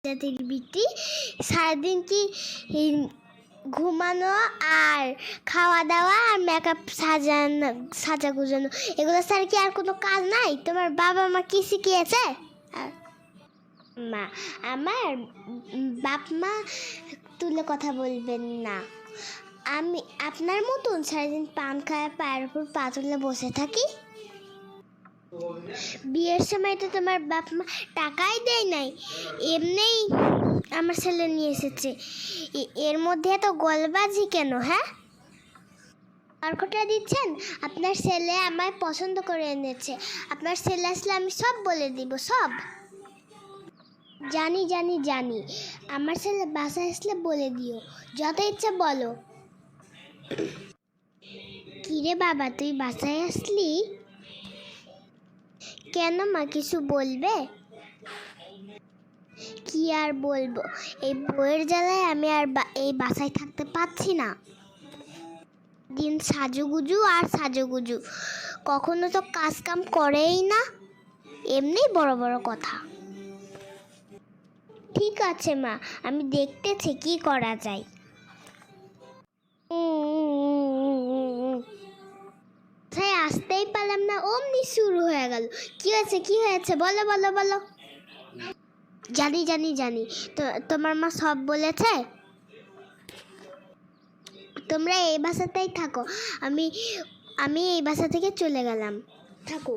জাতির বিটি সারাদিন কি ঘুমানো আর খাওয়া দাওয়া আর মেকআপ সাজা গুজানো এগুলো ছাড়া কি আর কোনো কাজ নাই? তোমার বাবা মা কি শিখিয়েছে? মা, আমার বাপ মা তুলে কথা বলবেন না। আমি আপনার মতন সারাদিন পান খায় পায়ের উপর পা তুলে বসে থাকি? বিয়ের সময় তো তোমার বাপ মা টাকাই দেয় নাই, এমনিই আমার ছেলে নিয়ে এসেছে। এর মধ্যে এত গলবাজি কেন? হ্যাঁ, তর্কটা দিচ্ছেন? আপনার ছেলে আমায় পছন্দ করে এনেছে। আপনার ছেলে আসলে আমি সব বলে দিব, সব। জানি জানি জানি, আমার ছেলে বাসায় আসলে বলে দিও, যত ইচ্ছা বলো। কিরে বাবা, তুই বাসায় আসলি কেন? মা কিছু বলবে? কি আর বলবো, এই বইয়ের জ্বালায় আমি আর এই বাসায় থাকতে পারছি না। দিন সাজুগুজু আর সাজুগুজু, কখনো তো কাজ কাম করেই না, এমনি বড় বড় কথা। ঠিক আছে মা, আমি দেখতেছি কি করা যায়। আসতেই পারলাম না, অমনি শুরু হয়ে গেল। কি হয়েছে, কি হয়েছে, বলো বলো বলো। জানি জানি জানি, তো তোমার মা সব বলেছে। তোমরা এই বাসাতেই থাকো, আমি এই বাসা থেকে চলে গেলাম। থাকো।